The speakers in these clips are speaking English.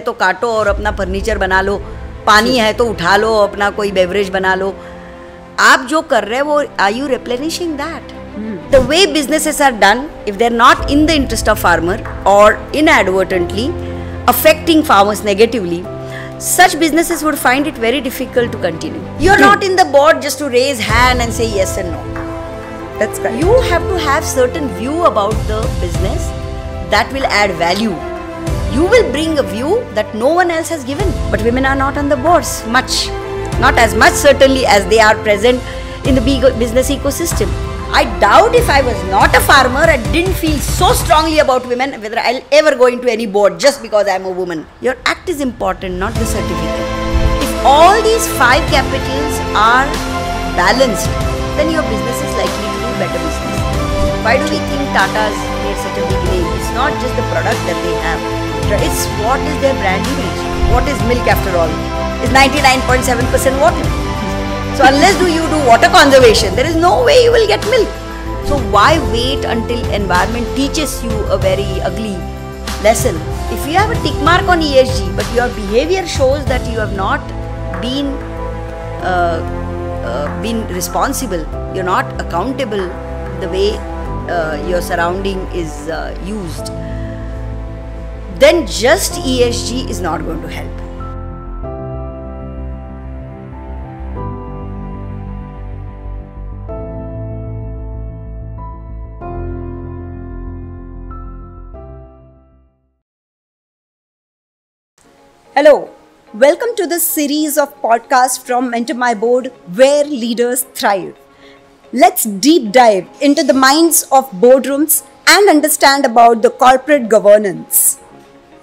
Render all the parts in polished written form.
तो काटो और अपना फर्नीचर बना लो, पानी है तो उठा लो, अपना कोई बेवरेज बना लो. आप जो कर रहे हैं वो are you replenishing that? The way businesses are done, if they're not in the interest of farmer or inadvertently affecting farmers negatively, such businesses would find it very difficult to continue. You're not in the board just to raise hand and say yes and no. That's right. You have to have certain view about the business that will add value. You will bring a view that no one else has given. But women are not on the boards much. Not as much certainly as they are present in the business ecosystem. I doubt if I was not a farmer, I didn't feel so strongly about women, whether I'll ever go into any board just because I'm a woman. Your act is important, not the certificate. If all these 5 capitals are balanced, then your business is likely to do better business. Why do we think Tata's made such a big name? It's not just the product that they have. It's what is their brand image. What is milk after all? It's 99.7% water. So unless you do water conservation, there is no way you will get milk. So why wait until environment teaches you a very ugly lesson? If you have a tick mark on ESG, but your behavior shows that you have not been responsible, you're not accountable the way your surrounding is used, then just ESG is not going to help. Hello, welcome to this series of podcasts from MentorMyBoard, where leaders thrive. Let's deep dive into the minds of boardrooms and understand about the corporate governance.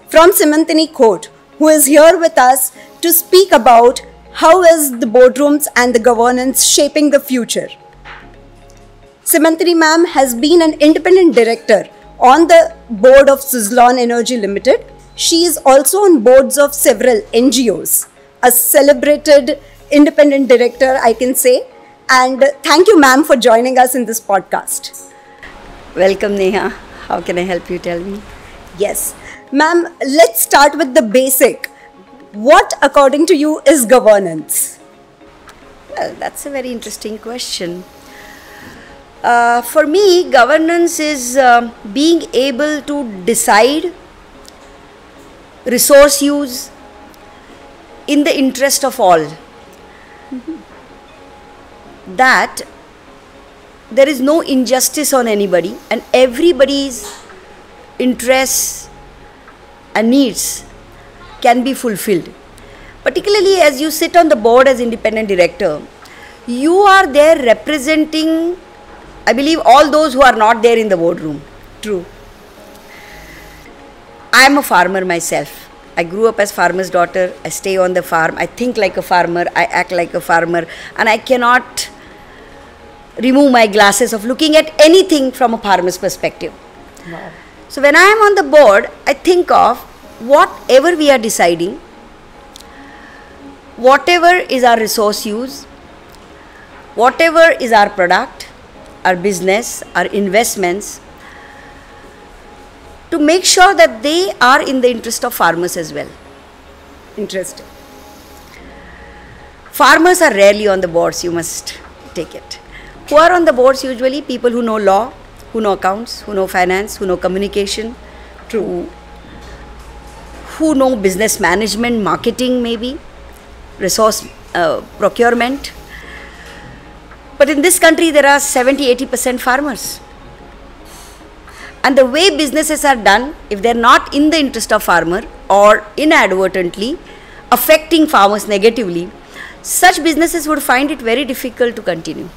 From Seemantinee Khot, who is here with us to speak about how is the boardrooms and the governance shaping the future. Seemantinee ma'am has been an independent director on the board of Suzlon Energy Limited. She is also on boards of several NGOs, a celebrated independent director, I can say. And thank you, ma'am, for joining us in this podcast. Welcome, Neha. How can I help you? Tell me. Yes. Ma'am, let's start with the basic. What, according to you, is governance? Well, that's a very interesting question. For me, governance is being able to decide resource use in the interest of all. That there is no injustice on anybody and everybody's interests and needs can be fulfilled. Particularly as you sit on the board as independent director, you are there representing, I believe, all those who are not there in the boardroom. True. I am a farmer myself. I grew up as farmer's daughter. I stay on the farm. I think like a farmer. I act like a farmer. And I cannot remove my glasses of looking at anything from a farmer's perspective. Wow. So when I am on the board, I think of whatever we are deciding, whatever is our resource use, whatever is our product, our business, our investments, to make sure that they are in the interest of farmers as well. Interesting. Farmers are rarely on the boards, you must take it. Who are on the boards usually? People who know law, who know accounts, who know finance, who know communication, who know business management, marketing maybe, resource procurement. But in this country there are 70-80% farmers. And the way businesses are done, if they're not in the interest of farmer or inadvertently affecting farmers negatively, such businesses would find it very difficult to continue.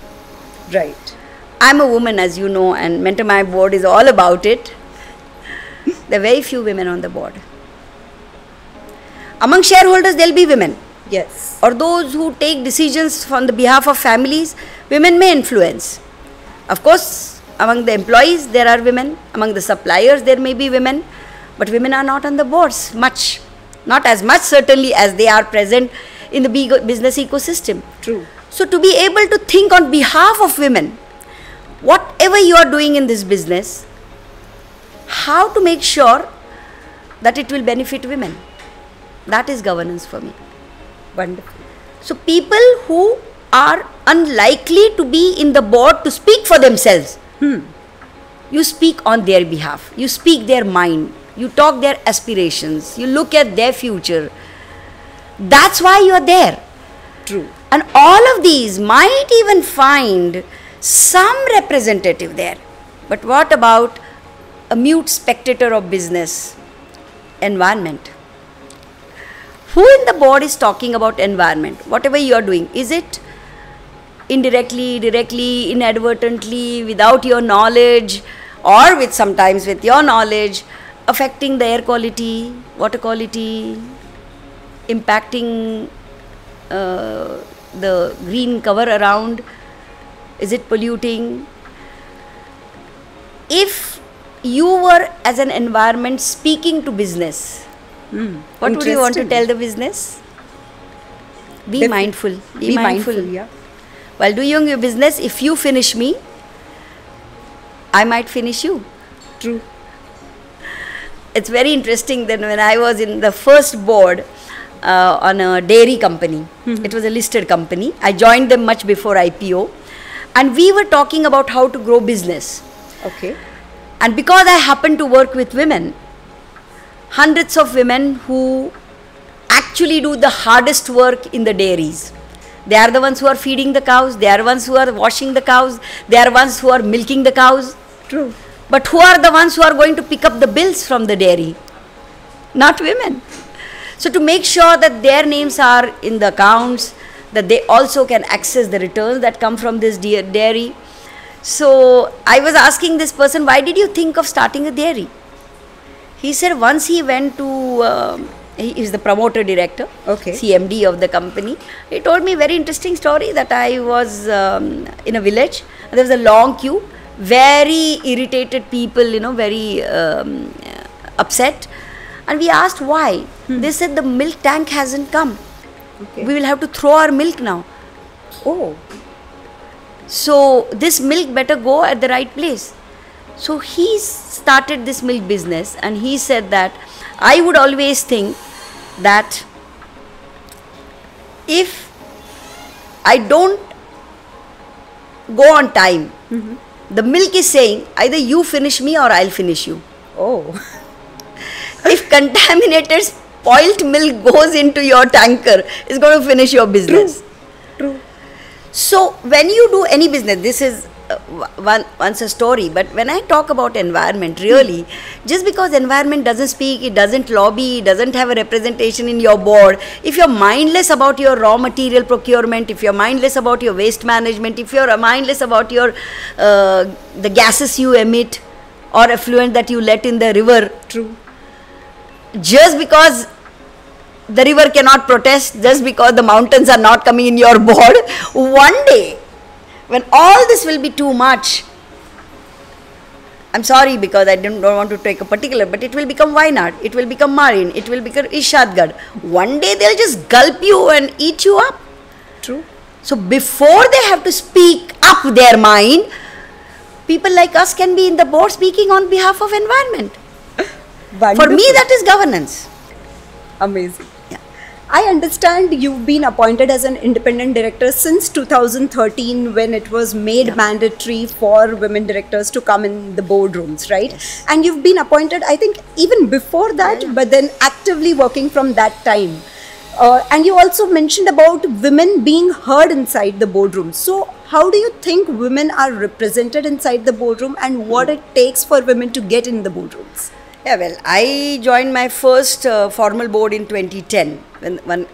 Right. I'm a woman, as you know, and MentorMyBoard is all about it. There are very few women on the board. Among shareholders, there'll be women. Yes. Or those who take decisions on the behalf of families, women may influence. Of course, among the employees, there are women. Among the suppliers, there may be women. But women are not on the boards much. Not as much, certainly, as they are present in the business ecosystem. True. So to be able to think on behalf of women, whatever you are doing in this business, how to make sure that it will benefit women. That is governance for me. Wonderful. So people who are unlikely to be in the board to speak for themselves, you speak on their behalf, you speak their mind, you talk their aspirations, you look at their future. That's why you are there. True. And all of these might even find some representative there. But what about a mute spectator of business? Environment. Who in the board is talking about environment? Whatever you are doing, is it indirectly, directly, inadvertently, without your knowledge, or with sometimes with your knowledge, affecting the air quality, water quality, impacting the green cover around? Is it polluting? If you were as an environment speaking to business, what would you want to tell the business? Be mindful. Be mindful. Yeah. While doing your business, if you finish me, I might finish you. True. It's very interesting that when I was in the first board on a dairy company, it was a listed company. I joined them much before IPO, and we were talking about how to grow business. Okay. And because I happened to work with women, hundreds of women who actually do the hardest work in the dairies. They are the ones who are feeding the cows, they are the ones who are washing the cows, they are the ones who are milking the cows. True. But who are the ones who are going to pick up the bills from the dairy? Not women. So to make sure that their names are in the accounts, that they also can access the returns that come from this dairy. So I was asking this person, why did you think of starting a dairy? He said once he went to, he is the promoter director, CMD of the company. He told me a very interesting story that I was in a village. There was a long queue, very irritated people, very upset. And we asked why. They said the milk tank hasn't come. Okay. We will have to throw our milk now. Oh. So this milk better go at the right place. So he started this milk business, and he said that I would always think that if I don't go on time, the milk is saying either you finish me or I'll finish you. Oh. If contaminated spoilt milk goes into your tanker, it's going to finish your business. True. So when you do any business, this is once a story, but when I talk about environment, really, just because environment doesn't speak, it doesn't lobby, it doesn't have a representation in your board, if you're mindless about your raw material procurement, if you're mindless about your waste management, if you're mindless about your the gases you emit or effluent that you let in the river, True. just because the river cannot protest, just because the mountains are not coming in your board, one day when all this will be too much, I'm sorry because I don't want to take a particular, but it will become Wayanad, it will become Marin, it will become Ishadgarh. One day they'll just gulp you and eat you up. True. So before they have to speak up their mind, people like us can be in the board speaking on behalf of environment. Wonderful. For me, that is governance. Amazing. I understand you've been appointed as an independent director since 2013 when it was made mandatory for women directors to come in the boardrooms, right? Yes. And you've been appointed, I think, even before that, but then actively working from that time. And you also mentioned about women being heard inside the boardroom. So how do you think women are represented inside the boardroom and what it takes for women to get in the boardrooms? Yeah, well, I joined my first formal board in 2010 when one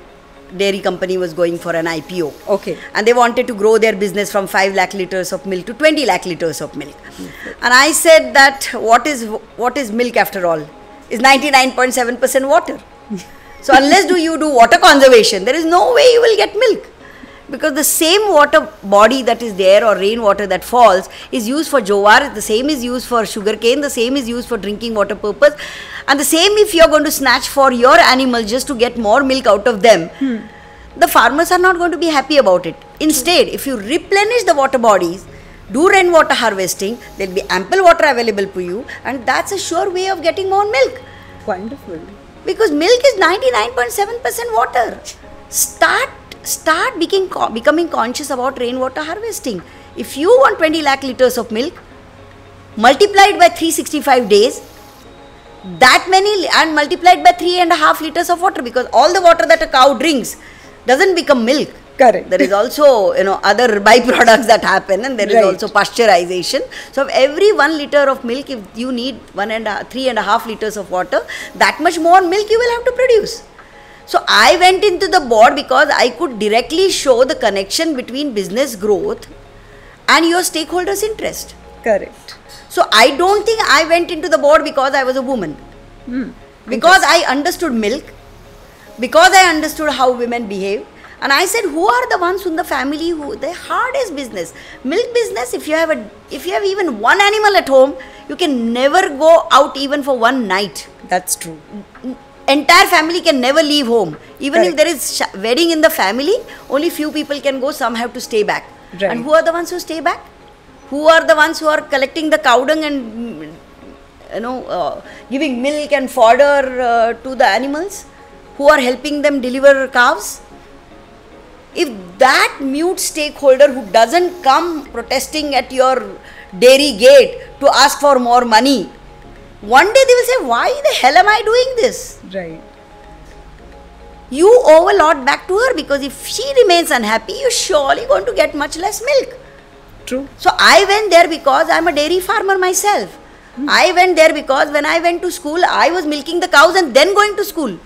dairy company was going for an IPO. Okay. And they wanted to grow their business from 5 lakh liters of milk to 20 lakh liters of milk. And I said that what is milk after all? Is 99.7% water. So unless you do water conservation, there is no way you will get milk. Because the same water body that is there or rainwater that falls is used for jowar, the same is used for sugarcane, the same is used for drinking water purpose, and the same if you are going to snatch for your animals just to get more milk out of them, the farmers are not going to be happy about it. Instead, if you replenish the water bodies, do rainwater harvesting, there will be ample water available for you, and that's a sure way of getting more milk. Wonderful. Because milk is 99.7% water. Start becoming conscious about rainwater harvesting. If you want 20 lakh liters of milk, multiplied by 365 days, that many, and multiplied by 3.5 liters of water, because all the water that a cow drinks doesn't become milk. Correct. There is also, other byproducts that happen, and there is also pasteurization. So every 1 liter of milk, if you need 3.5 liters of water, that much more milk you will have to produce. So I went into the board because I could directly show the connection between business growth and your stakeholders' interest. Correct. So I don't think I went into the board because I was a woman. Because I understood milk, because I understood how women behave, and I said, who are the ones in the family who the hardest business, milk business. If you have even one animal at home, you can never go out even for one night. That's true. Entire family can never leave home. Even if there is wedding in the family, only few people can go. Some have to stay back. Right. And who are the ones who stay back? Who are the ones who are collecting the cow dung and giving milk and fodder to the animals? Who are helping them deliver calves? If that mute stakeholder who doesn't come protesting at your dairy gate to ask for more money, one day they will say, why the hell am I doing this? Right. You owe a lot back to her, because if she remains unhappy, you're surely going to get much less milk. True. So I went there because I'm a dairy farmer myself. I went there because when I went to school, I was milking the cows and then going to school.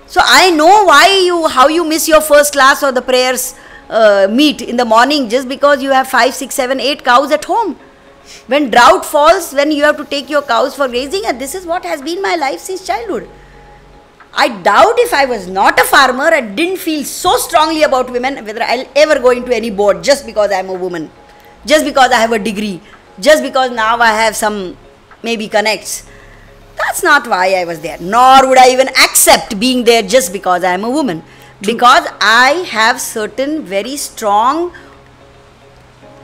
So I know how you miss your first class or the prayers meet in the morning just because you have 5, 6, 7, 8 cows at home. When drought falls, when you have to take your cows for grazing, and this is what has been my life since childhood. I doubt if I was not a farmer and didn't feel so strongly about women, whether I'll ever go into any board just because I'm a woman, just because I have a degree, just because now I have some maybe connects. That's not why I was there. Nor would I even accept being there just because I am a woman. Because I have certain very strong,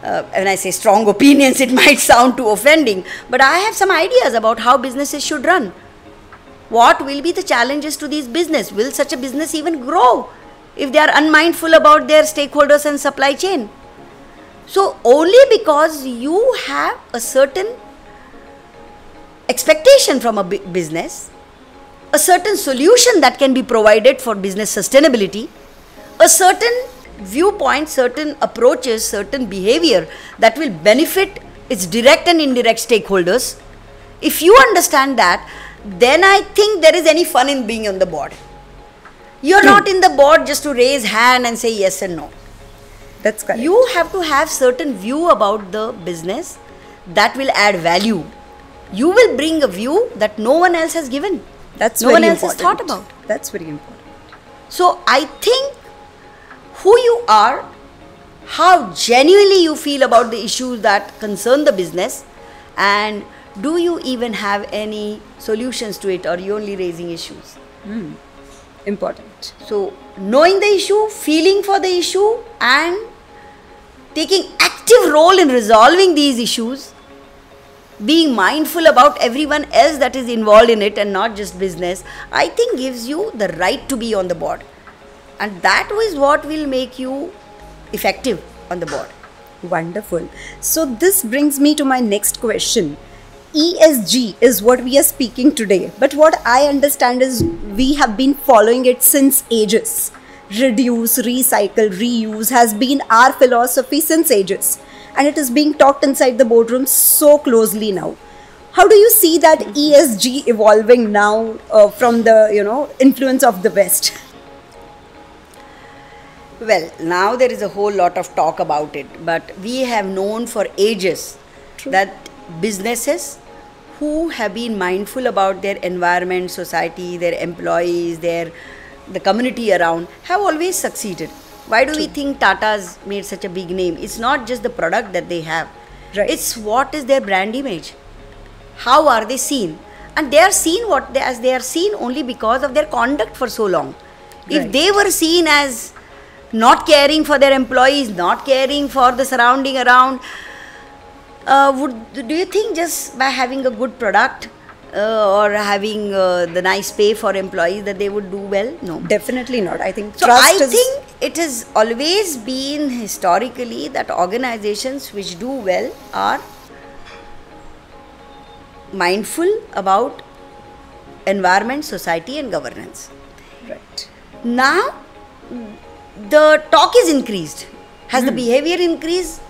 when I say strong opinions, it might sound too offending, but I have some ideas about how businesses should run. What will be the challenges to this business? Will such a business even grow if they are unmindful about their stakeholders and supply chain? So only because you have a certain expectation from a business, a certain solution that can be provided for business sustainability, a certain viewpoint, certain approaches, certain behavior that will benefit its direct and indirect stakeholders. If you understand that, then I think there is any fun in being on the board. You're not in the board just to raise hand and say yes and no. That's correct. You have to have certain view about the business that will add value. You will bring a view that no one else has given. That's no one else has thought about. That's very important. So I think who you are, how genuinely you feel about the issues that concern the business, and do you even have any solutions to it, or are you only raising issues? Important. So knowing the issue, feeling for the issue, and taking active role in resolving these issues, being mindful about everyone else that is involved in it and not just business, I think gives you the right to be on the board. And that is what will make you effective on the board. Wonderful. So this brings me to my next question. ESG is what we are speaking today, but what I understand is we have been following it since ages. Reduce, recycle, reuse has been our philosophy since ages, and it is being talked inside the boardroom so closely now. How do you see that ESG evolving now from the influence of the West? Well, now there is a whole lot of talk about it, but we have known for ages that businesses who have been mindful about their environment, society, their employees, the community around, have always succeeded. Why do we think Tata's made such a big name? It's not just the product that they have. Right. It's what is their brand image. How are they seen? And they are seen as they are seen only because of their conduct for so long. If they were seen as not caring for their employees, not caring for the surrounding around, do you think just by having a good product, or having the nice pay for employees that they would do well. No. Definitely not. I think So trust I is... think it has always been historically that organizations which do well are mindful about environment, society and governance. Right. Now the talk is increased. Has the behavior increased?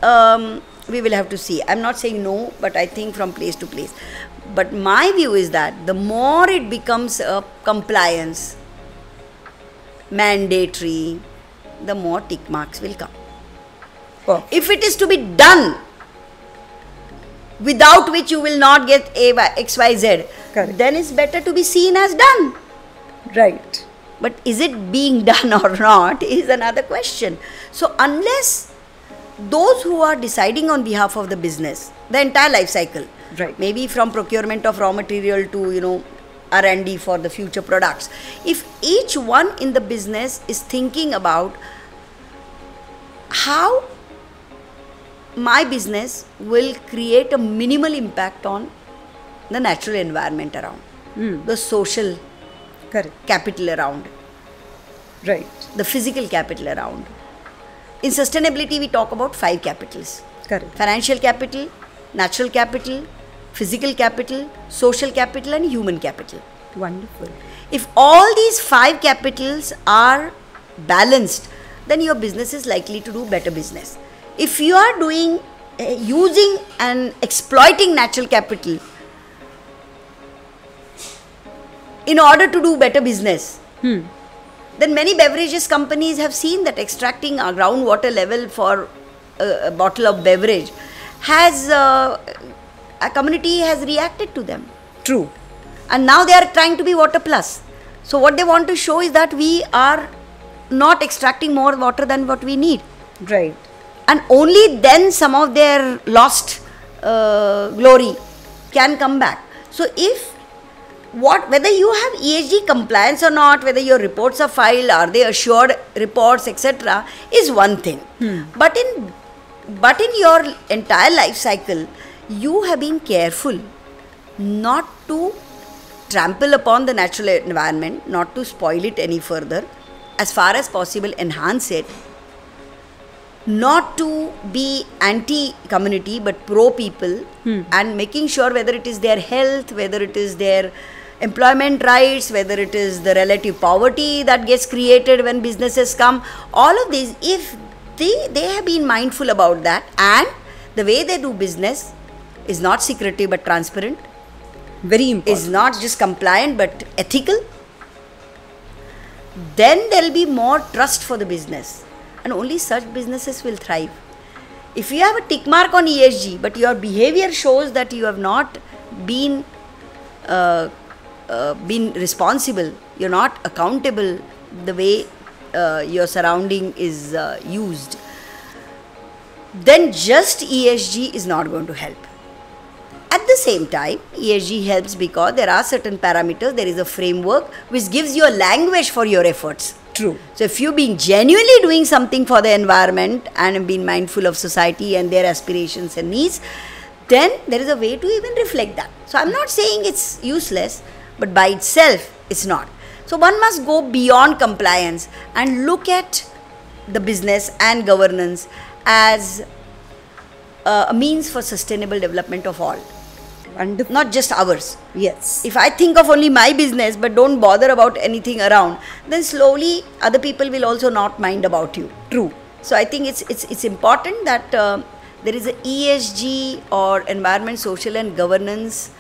We will have to see. I'm not saying no, but I think from place to place. But my view is that the more it becomes a compliance, mandatory, the more tick marks will come. Perfect. If it is to be done, without which you will not get XYZ, Correct. then it's better to be seen as done. Right. But is it being done or not is another question. So unless those who are deciding on behalf of the business, the entire life cycle, Right. maybe from procurement of raw material to R&D for the future products, if each one in the business is thinking about how my business will create a minimal impact on the natural environment around, the social Correct. capital around, Right. the physical capital around. In sustainability, we talk about 5 capitals: Correct. financial capital, natural capital, physical capital, social capital, and human capital. Wonderful. If all these 5 capitals are balanced, then your business is likely to do better business. If you are doing, using and exploiting natural capital in order to do better business, then many beverages companies have seen that extracting a groundwater level for a bottle of beverage has, a community has reacted to them. True. And now they are trying to be water plus. So what they want to show is that we are not extracting more water than what we need. Right. And only then some of their lost glory can come back. So if whether you have ESG compliance or not, whether your reports are filed, are they assured reports, etc., is one thing. But in your entire life cycle, you have been careful not to trample upon the natural environment, not to spoil it any further, as far as possible enhance it, not to be anti-community but pro-people, and making sure whether it is their health, whether it is their employment rights, whether it is the relative poverty that gets created when businesses come, all of these, if they have been mindful about that, and the way they do business is not secretive but transparent, Very important. is not just compliant but ethical, then there will be more trust for the business, and only such businesses will thrive. If you have a tick mark on ESG but your behavior shows that you have not been responsible, you're not accountable the way your surrounding is used, then just ESG is not going to help. At the same time, ESG helps because there are certain parameters, there is a framework which gives you a language for your efforts. True. So if you've been genuinely doing something for the environment and being mindful of society and their aspirations and needs, then there is a way to even reflect that. So I'm not saying it's useless, but by itself it's not. So one must go beyond compliance and look at the business and governance as a means for sustainable development of all. Wonderful. Not just ours. Yes. If I think of only my business but don't bother about anything around, then slowly other people will also not mind about you. True. So I think it's important that there is a ESG or environment, social and governance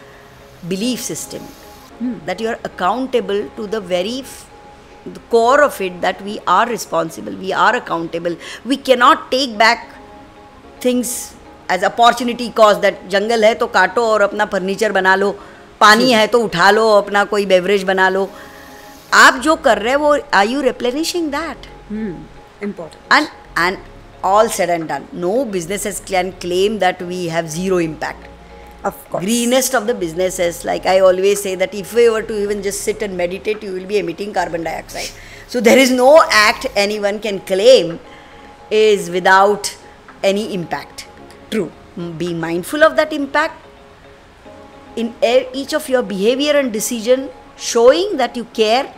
belief system, that you are accountable to the very the core of it, that we are responsible, we are accountable. We cannot take back things as opportunity cost, that जंगल है तो काटो और अपना furniture बना लो, पानी है तो उठा लो, अपना कोई बेवरेज बना लो. आप जो कर रहे हैं वो, are you replenishing that? Important. And all said and done, no businesses can claim that we have zero impact. Of course. Greenest of the businesses, like I always say, that if we were to even just sit and meditate, you will be emitting carbon dioxide. So there is no act anyone can claim is without any impact. True. Being mindful of that impact in each of your behavior and decision, showing that you care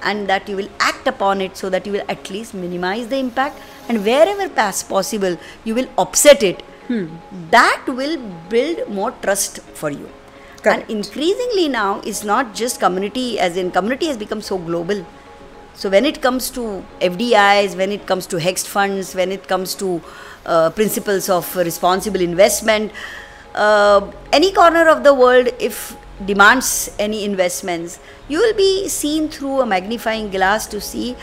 and that you will act upon it, so that you will at least minimize the impact, and wherever possible you will offset it. That will build more trust for you. Correct. And increasingly now, it's not just community, as in community has become so global. So when it comes to FDIs, when it comes to hedge funds, when it comes to principles of responsible investment, any corner of the world, if demands any investments, you will be seen through a magnifying glass to see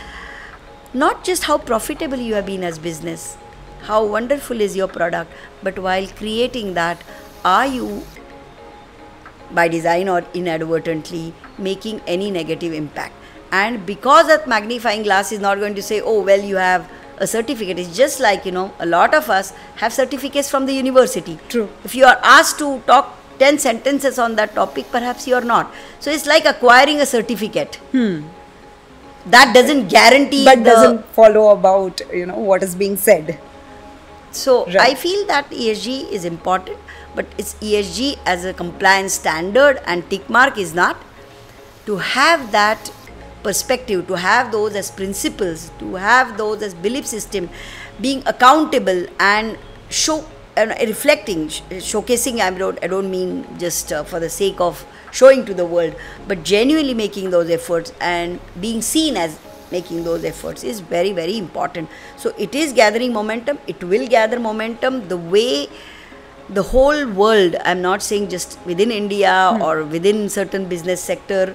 not just how profitable you have been as business, how wonderful is your product, but while creating that, are you by design or inadvertently making any negative impact? And because that magnifying glass is not going to say, oh well, you have a certificate. It's just like, a lot of us have certificates from the university. True. If you are asked to talk 10 sentences on that topic, perhaps you are not. So it's like acquiring a certificate. That doesn't guarantee, but doesn't follow about what is being said. So Right. I feel that ESG is important, but it's ESG as a compliance standard, and tick mark is not. To have that perspective, to have those as principles, to have those as belief system, being accountable and reflecting, showcasing. I don't mean just for the sake of showing to the world, but genuinely making those efforts and being seen as making those efforts is very, very important. So it is gathering momentum. It will gather momentum the way the whole world, I'm not saying just within India or within certain business sector,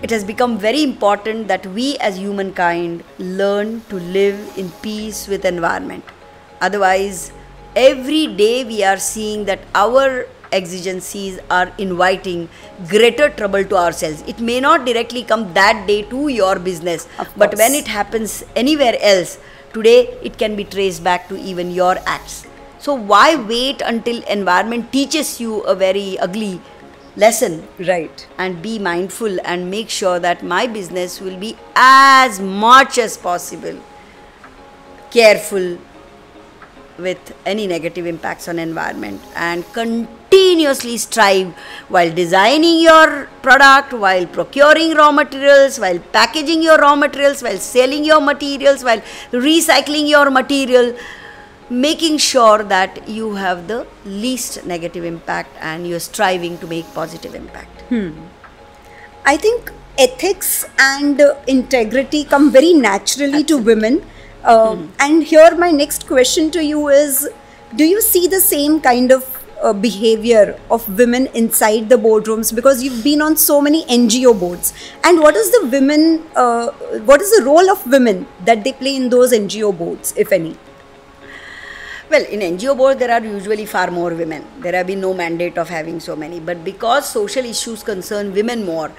it has become very important that we as humankind learn to live in peace with environment. Otherwise, every day we are seeing that our exigencies are inviting greater trouble to ourselves. It may not directly come that day to your business, but when it happens anywhere else, today it can be traced back to even your acts. So why wait until environment teaches you a very ugly lesson? Right. And be mindful and make sure that my business will be as much as possible careful with any negative impacts on environment, and continuously strive while designing your product, while procuring raw materials, while packaging your raw materials, while selling your materials, while recycling your material, making sure that you have the least negative impact and you're striving to make positive impact. I think ethics and integrity come very naturally to women. And here my next question to you is, do you see the same kind of behavior of women inside the boardrooms? Because you've been on so many NGO boards. And what is what is the role of women that they play in those NGO boards, if any? Well, in NGO board, there are usually far more women. There have been no mandate of having so many. But because social issues concern women more,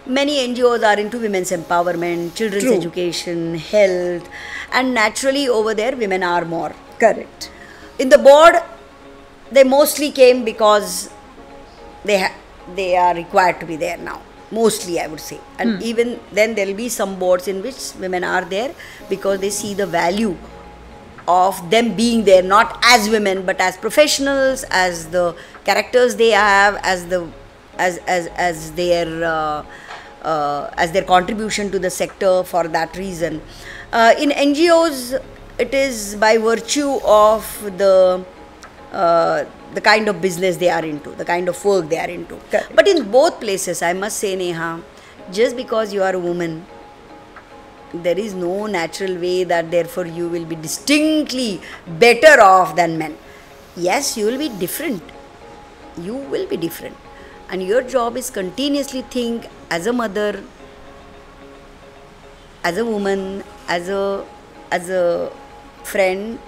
many NGOs are into women's empowerment, children's True. education, health, and naturally over there, women are more. Correct. In the board, they mostly came because they are required to be there now. Mostly, I would say. And even then, there will be some boards in which women are there because they see the value of them being there, not as women, but as professionals, as the characters they have, as their contribution to the sector for that reason. In NGOs, it is by virtue of the kind of business they are into, the kind of work they are into. Correct. But in both places, I must say, Neha, just because you are a woman, there is no natural way that therefore you will be distinctly better off than men. Yes, you will be different. You will be different. And your job is continuously think as a mother, as a woman, as a friend,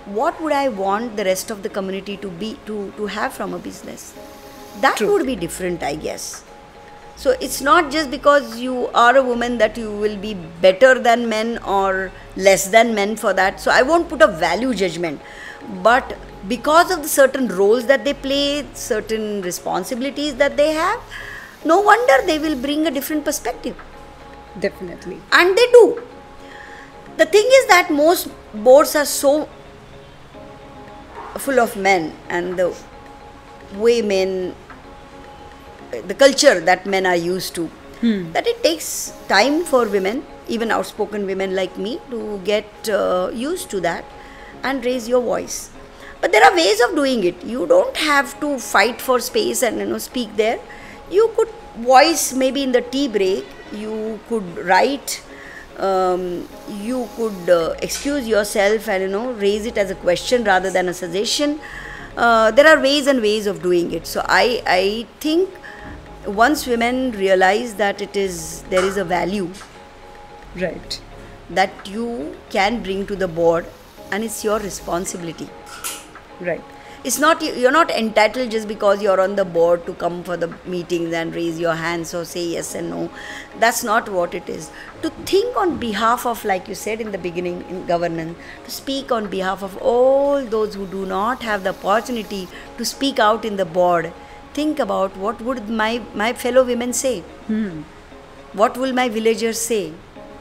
what would I want the rest of the community to have from a business? That True. would be different, I guess. So it's not just because you are a woman that you will be better than men or less than men for that. So I won't put a value judgment. But because of the certain roles that they play, certain responsibilities that they have, no wonder they will bring a different perspective. Definitely. And they do. The thing is that most boards are so full of men, and way men, the culture that men are used to, that it takes time for women, even outspoken women like me, to get used to that and raise your voice. But there are ways of doing it. You don't have to fight for space and speak there. You could voice maybe in the tea break. You could write. You could excuse yourself and raise it as a question rather than a suggestion. There are ways and ways of doing it. So I think once women realize that there is a value, right, that you can bring to the board, and it's your responsibility. Right. It's not, you're not entitled just because you're on the board to come for the meetings and raise your hands or say yes and no. That's not what it is. To think on behalf of, like you said in the beginning in governance, to speak on behalf of all those who do not have the opportunity to speak out in the board. Think about what would my fellow women say? What will my villagers say?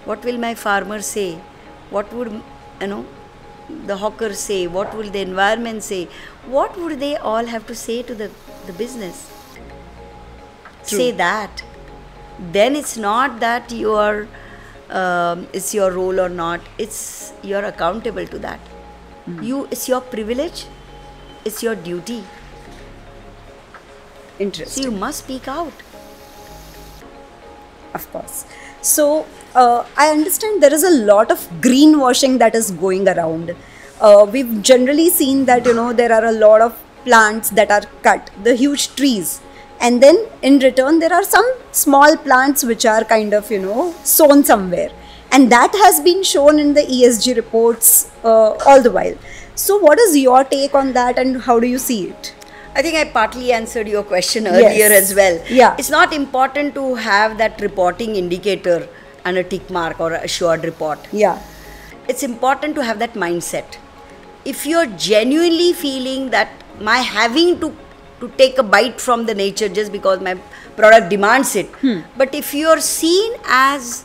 What will my farmers say? What would, the hawkers say? What will the environment say? What would they all have to say to the business? True. Say that. Then it's not that you are, it's your role or not. It's you're accountable to that. It's your privilege. It's your duty. Interesting. So you must speak out. Of course. So, I understand there is a lot of greenwashing that is going around. We've generally seen that, there are a lot of plants that are cut, the huge trees. And then in return, there are some small plants which are kind of, sown somewhere. And that has been shown in the ESG reports all the while. So, what is your take on that and how do you see it? I think I partly answered your question earlier as well. Yeah. It's not important to have that reporting indicator and a tick mark or a assured report. Yeah. It's important to have that mindset. If you're genuinely feeling that my having to take a bite from the nature just because my product demands it, but if you're seen as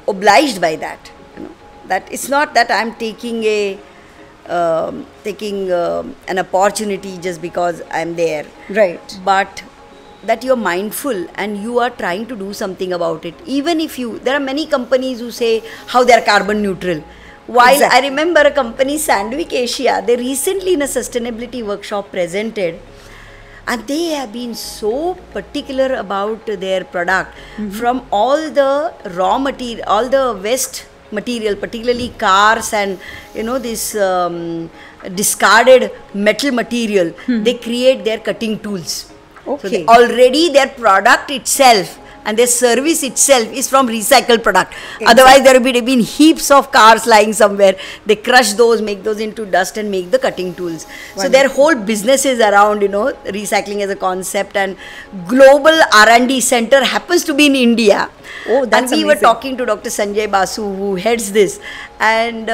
obliged by that, that it's not that I'm taking an opportunity just because I'm there. Right. But that you're mindful and you are trying to do something about it. Even if there are many companies who say how they're carbon neutral. While exactly. I remember a company, Sandvik Asia, they recently in a sustainability workshop presented, and they have been so particular about their product, from all the raw material, all the waste material, particularly cars and this discarded metal material, they create their cutting tools. Okay. So already their product itself and their service itself is from recycled product. Exactly. Otherwise there would have been heaps of cars lying somewhere. They crush those, make those into dust and make the cutting tools. Wonderful. So their whole business is around recycling as a concept, and global R&D center happens to be in India. Oh, that's and we amazing. were talking to Dr. Sanjay Basu, who heads this, and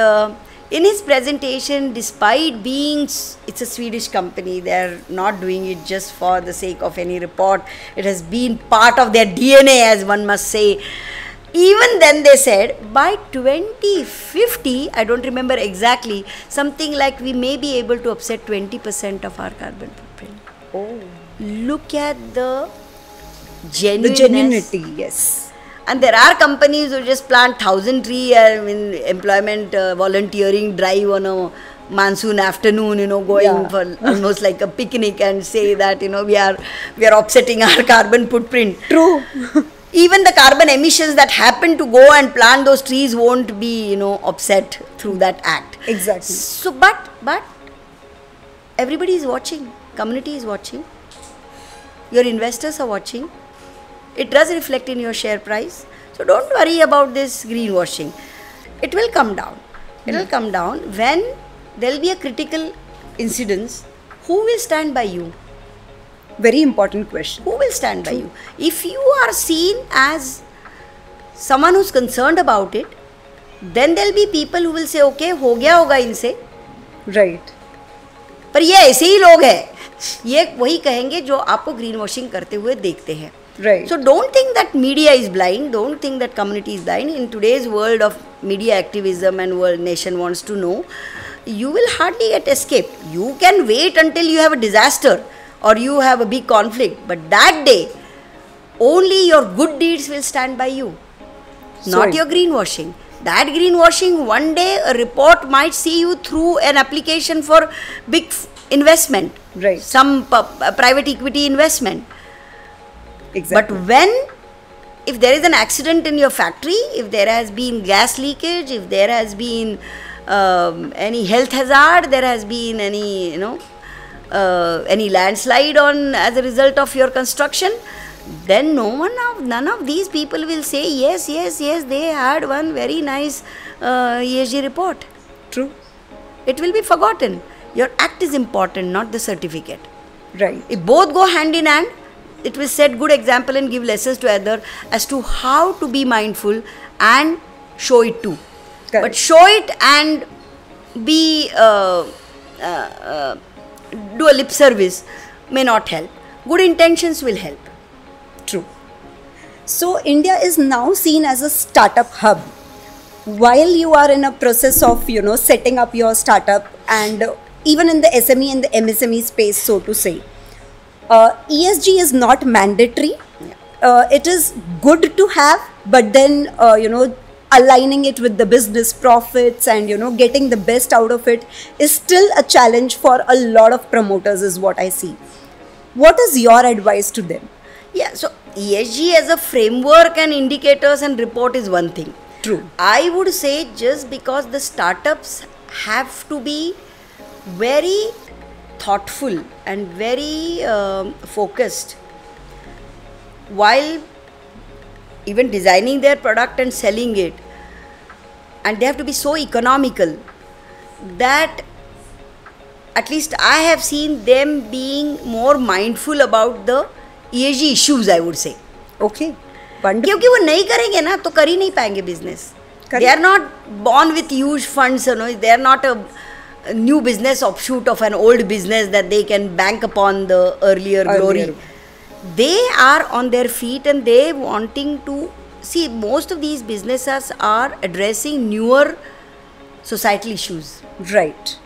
in his presentation, despite being, it's a Swedish company, they're not doing it just for the sake of any report. It has been part of their DNA, as one must say. Even then they said, by 2050, I don't remember exactly, something like we may be able to offset 20% of our carbon footprint. Oh. Look at the genuineness. The genuinity, yes. And there are companies who just plant 1,000 trees in employment volunteering drive on a monsoon afternoon, going for almost like a picnic and say that, we are offsetting our carbon footprint. True. Even the carbon emissions that happen to go and plant those trees won't be, offset through that act. Exactly. So, but everybody is watching. Community is watching. Your investors are watching. It does reflect in your share price. So don't worry about this greenwashing. It will come down. It will come down when there will be a critical incidence. Who will stand by you? Very important question. Who will stand by you? If you are seen as someone who's concerned about it, then there will be people who will say, okay, हो गया होगा इनसे. Right. पर ये ऐसे ही लोग हैं. ये वही कहेंगे जो आपको ग्रीन वॉशिंग करते हुए देखते हैं. Right. So don't think that media is blind. Don't think that community is blind. In today's world of media activism and world nation wants to know, you will hardly get escape. You can wait until you have a disaster or you have a big conflict. But that day, only your good deeds will stand by you. Not your greenwashing. That greenwashing, one day a report might see you through an application for big investment. Right. Some private equity investment. Exactly. But if there is an accident in your factory, if there has been gas leakage, if there has been any health hazard, there has been any, any landslide as a result of your construction, then none of these people will say, yes, they had one very nice ESG report. True. It will be forgotten. Your act is important, not the certificate. Right. If both go hand in hand, it will set good example and give lessons to others as to how to be mindful and show it too. Correct. But show it and be do a lip service may not help. Good intentions will help. True. So India is now seen as a startup hub. While you are in a process of setting up your startup, and even in the SME and the MSME space, so to say, ESG is not mandatory. It is good to have, but then aligning it with the business profits and getting the best out of it is still a challenge for a lot of promoters, is what I see. What is your advice to them? Yeah, so ESG as a framework and indicators and report is one thing. True. I would say just because the startups have to be very thoughtful and very focused while even designing their product and selling it, and they have to be so economical that at least I have seen them being more mindful about the ESG issues, I would say. Okay. Wonderful. क्योंकि वो नहीं करेंगे ना तो कर ही नहीं पाएंगे business. They are not born with huge funds, they are not a new business offshoot of an old business that they can bank upon the earlier glory. They are on their feet and they wanting to see. Most of these businesses are addressing newer societal issues. Right.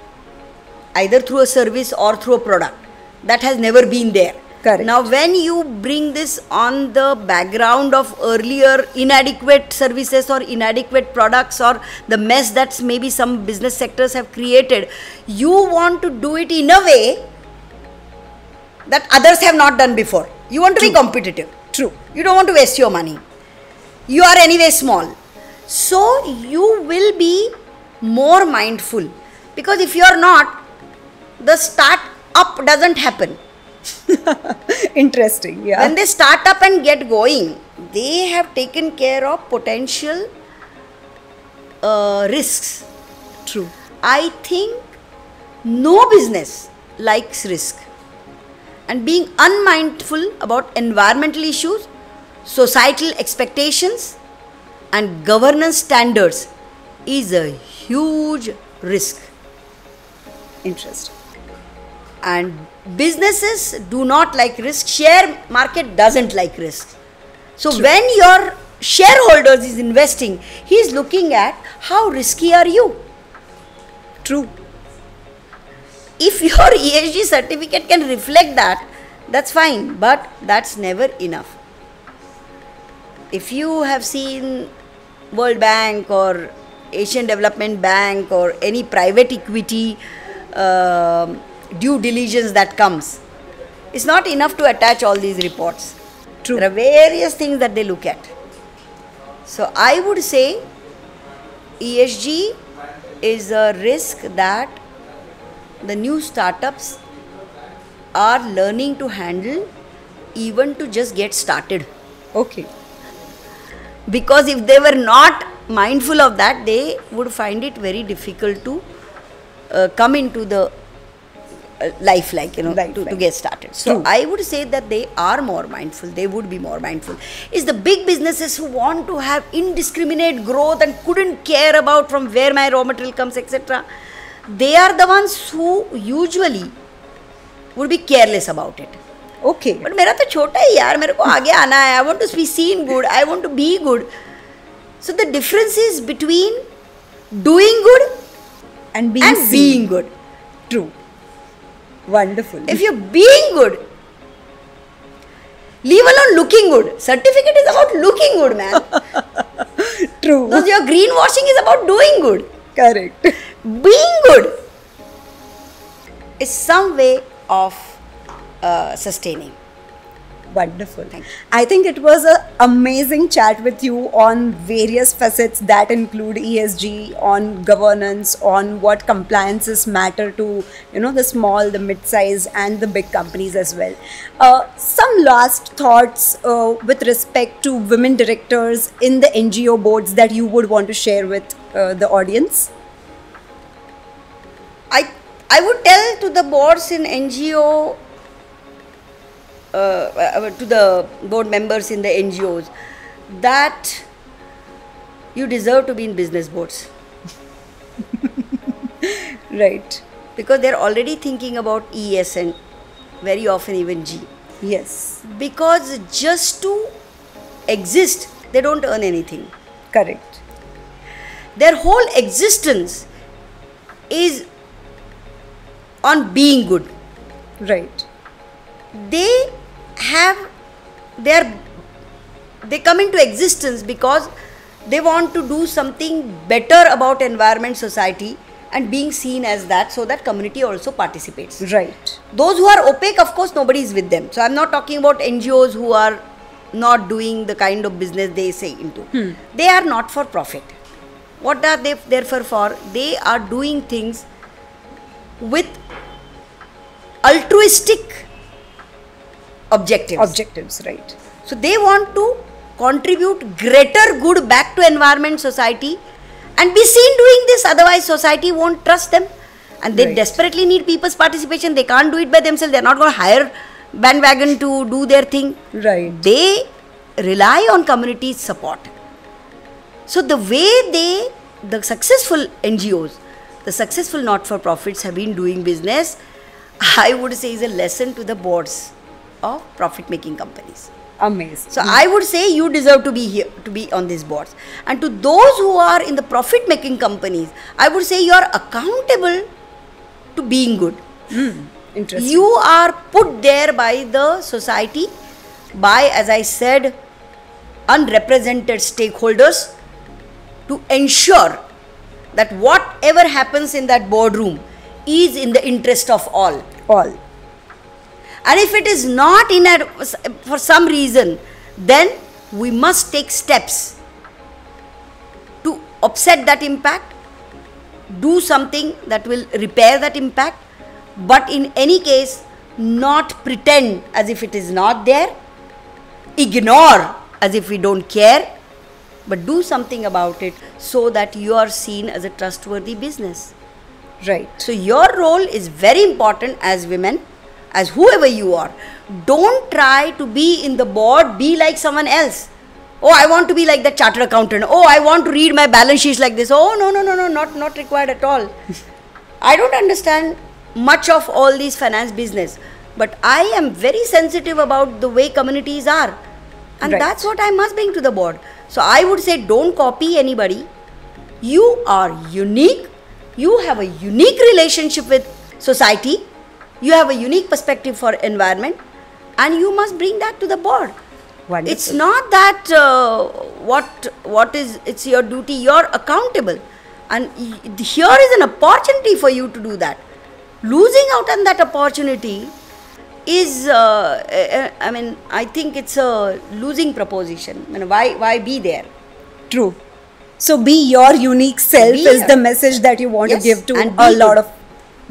Either through a service or through a product that has never been there. Correct. Now when you bring this on the background of earlier inadequate services or inadequate products or the mess that maybe some business sectors have created, you want to do it in a way that others have not done before. You want to be competitive. True. You don't want to waste your money. You are anyway small. So you will be more mindful, because if you are not, the start up doesn't happen. Interesting. Yeah. When they start up and get going, they have taken care of potential risks. True. I think no business likes risk. And being unmindful about environmental issues, societal expectations, and governance standards is a huge risk. Interesting. And businesses do not like risk. Share market doesn't like risk. So when your shareholders is investing, he is looking at how risky are you. True. If your ESG certificate can reflect that, that's fine, but that's never enough. If you have seen World Bank or Asian Development Bank or any private equity due diligence that comes, it's not enough to attach all these reports. True. There are various things that they look at. So I would say ESG is a risk that the new startups are learning to handle, even to just get started. Okay. Because if they were not mindful of that, they would find it very difficult to come into the life, to get started. So True. I would say that they are more mindful. They would be more mindful. It's the big businesses who want to have indiscriminate growth and couldn't care about from where my raw material comes, etc. They are the ones who usually would be careless about it. Okay. But मेरा तो छोटा ही यार, मेरे को आगे आना है. I want to be seen good. I want to be good. So the difference is between doing good And being seen. being good. True. Wonderful. If you're being good, leave alone looking good. Certificate is about looking good, man. True. Because your greenwashing is about doing good. Correct. Being good is some way of sustaining. Wonderful. Thank you. I think it was an amazing chat with you on various facets that include ESG, on governance, on what compliances matter to, the small, the mid-size and the big companies as well. Some last thoughts with respect to women directors in the NGO boards that you would want to share with the audience? I would tell to the boards in NGO, to the board members in the NGOs, that you deserve to be in business boards. Right. Because they're already thinking about ES and very often even G. Yes. Because just to exist, they don't earn anything. Correct. Their whole existence is on being good. Right. They come into existence because they want to do something better about environment, society, and being seen as that, so that community also participates. Right. Those who are opaque, of course, nobody is with them. So I'm not talking about NGOs who are not doing the kind of business they say into. They are not for profit. What are they therefore for? They are doing things with altruistic objectives. Right. So they want to contribute greater good back to environment, society, and be seen doing this. Otherwise, society won't trust them, and they Right. desperately need people's participation. They can't do it by themselves. They're not going to hire bandwagon to do their thing. Right. They rely on community support. So the way the successful NGOs, the successful not-for-profits have been doing business, I would say is a lesson to the boards of profit-making companies. Amazing. So I would say you deserve to be here, to be on these boards. And to those who are in the profit-making companies, I would say you are accountable to being good. Interesting. You are put there by the society, by, as I said, unrepresented stakeholders, to ensure that whatever happens in that boardroom is in the interest of all. All. And if it is not for some reason, then we must take steps to offset that impact, do something that will repair that impact, but in any case, not pretend as if it is not there, ignore as if we don't care, but do something about it so that you are seen as a trustworthy business. Right. So your role is very important as women, as whoever you are. Don't try to be in the board, be like someone else. Oh, I want to be like the chartered accountant. Oh, I want to read my balance sheets like this. Oh, no, not required at all. I don't understand much of all these finance business, but I am very sensitive about the way communities are. And Right. that's what I must bring to the board. So I would say don't copy anybody. You are unique. You have a unique relationship with society. You have a unique perspective for environment, and you must bring that to the board. Wonderful. It's not that it's your duty. You're accountable, and here is an opportunity for you to do that. Losing out on that opportunity is, I think it's a losing proposition. Why be there? True. So be your unique self Be is your- the message that you want Yes, to give to and a be lot good. of.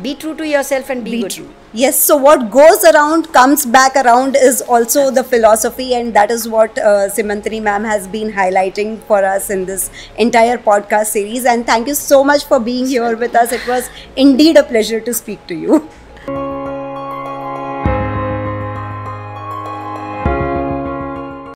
Be true to yourself and be good. True. Yes, so what goes around comes back around is also the philosophy, and that is what Seemantinee ma'am has been highlighting for us in this entire podcast series. And thank you so much for being here with us. It was indeed a pleasure to speak to you.